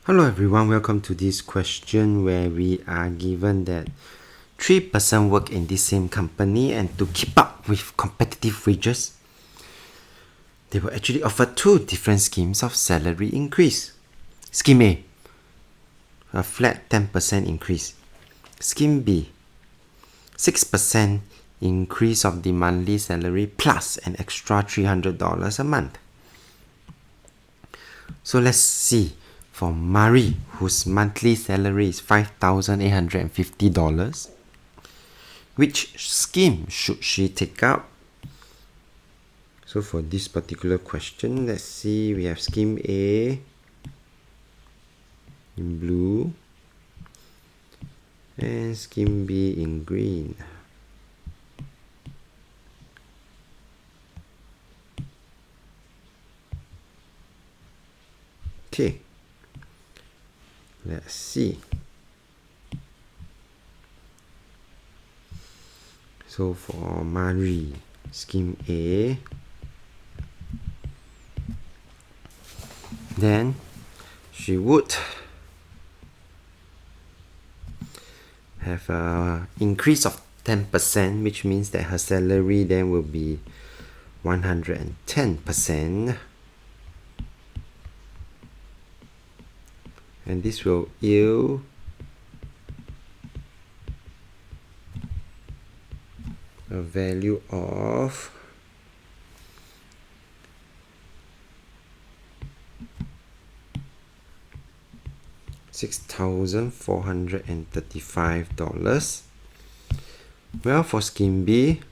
Hello everyone, welcome to this question where we are given that 3 person work in the same company and to keep up with competitive wages, they will actually offer 2 different schemes of salary increase. Scheme A, a flat 10% increase. Scheme B, 6% increase of the monthly salary plus an extra $300 a month. So let's see. For Marie, whose monthly salary is $5,850, which scheme should she take up? So for this particular question, let's see, we have scheme A in blue and scheme B in green. Okay, let's see. So for Marie, scheme A, then she would have an increase of 10%, which means that her salary then will be 110%. And this will yield a value of $6,435. Well, for scheme B,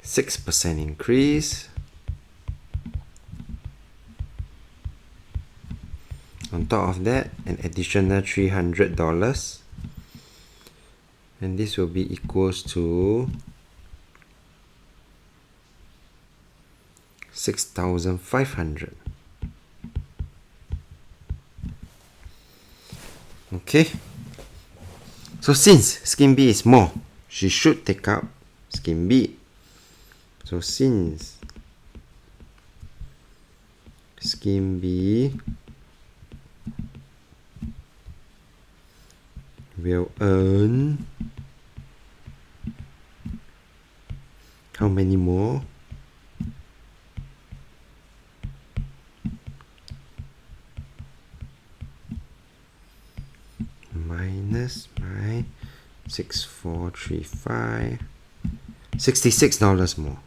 $6 increase. On top of that, an additional $300, and this will be equals to 6,500. Okay, so since scheme B is more, she should take up scheme B. So since scheme B will earn how many more? Minus my 6,435, $66 more.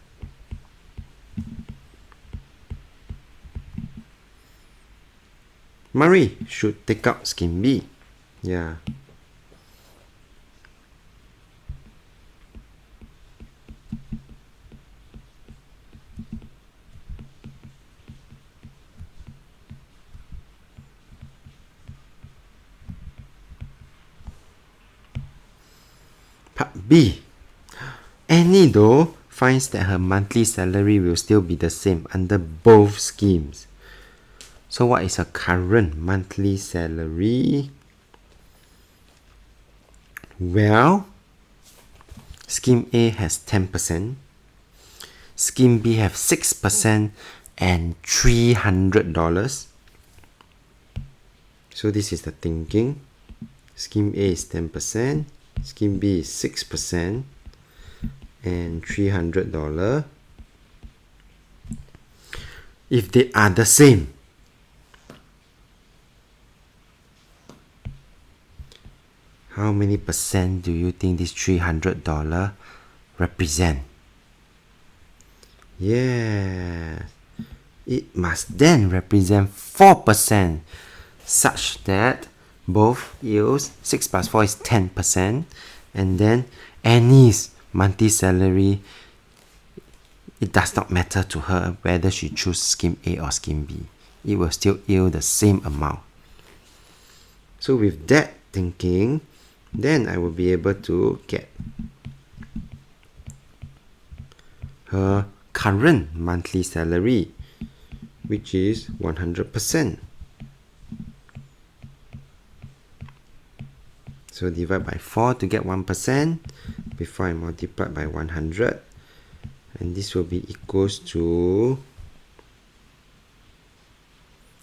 Marie should take up scheme B. Yeah. Part B. Annie though finds that her monthly salary will still be the same under both schemes. So what is her current monthly salary? Well, scheme A has 10%, scheme B have 6% and $300. So this is the thinking. Scheme A is 10%, scheme B is 6% and $300. If they are the same, how many percent do you think this $300 represent? Yeah, it must then represent 4%, such that both yields 6 plus 4 is 10%, and then Annie's monthly salary, it does not matter to her whether she chooses scheme A or scheme B. It will still yield the same amount. So with that thinking, then I will be able to get her current monthly salary, which is 100%. So divide by 4 to get 1%. Before I multiply by 100, and this will be equals to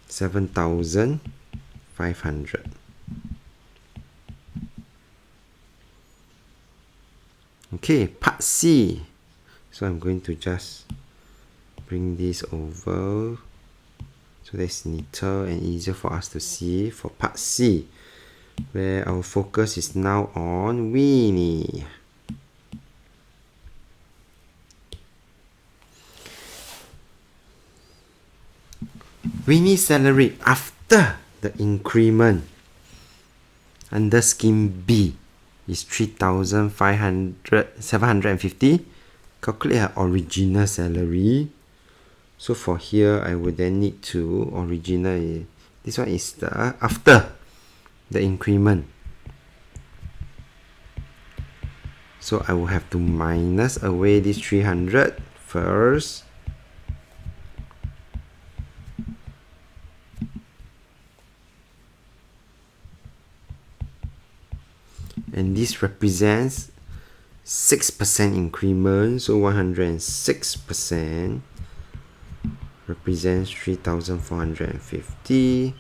7,500. Okay, part C. So I'm going to just bring this over so that's neater and easier for us to see for part C, where our focus is now on Winnie. Winnie's salary after the increment under scheme B is 3,750. Calculate her original salary. So for here, I would then need to original. This one is the after the increment. So I will have to minus away this 300 first. And this represents 6% increment, so 106% represents 3,450.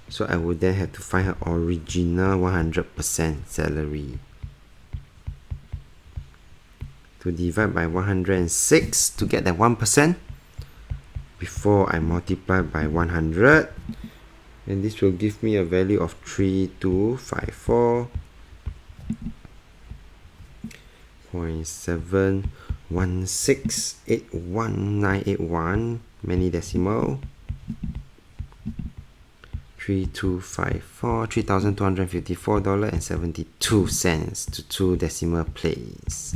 So I would then have to find her original 100% salary. To divide by 106 to get that 1% before I multiply by 100, and this will give me a value of 3254.71681,981, many decimal. 3,254.72 to 2 decimal place.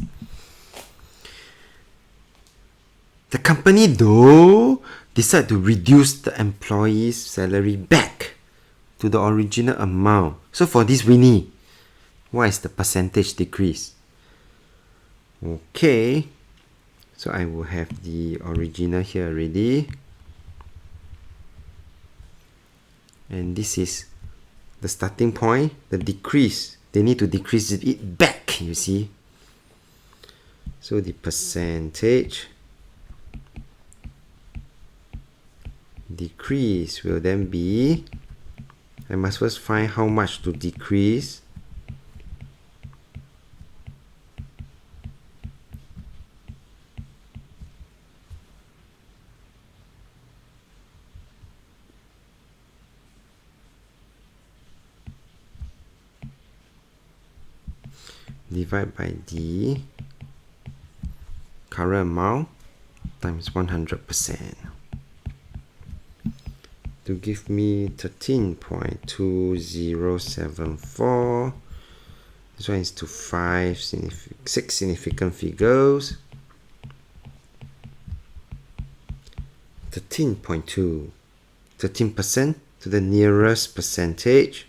The company though decided to reduce the employee's salary back to the original amount. So for this Winnie, what is the percentage decrease? Okay, so I will have the original here already, and this is the starting point. The decrease, they need to decrease it back, you see. So the percentage decrease will then be, I must first find how much to decrease. Divide by the current amount times 100% to give me 13.2074. This one is to 6 significant figures. 13% to the nearest percentage.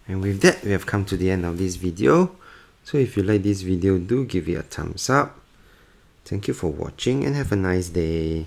And with that, we have come to the end of this video. So if you like this video, do give it a thumbs up. Thank you for watching and have a nice day.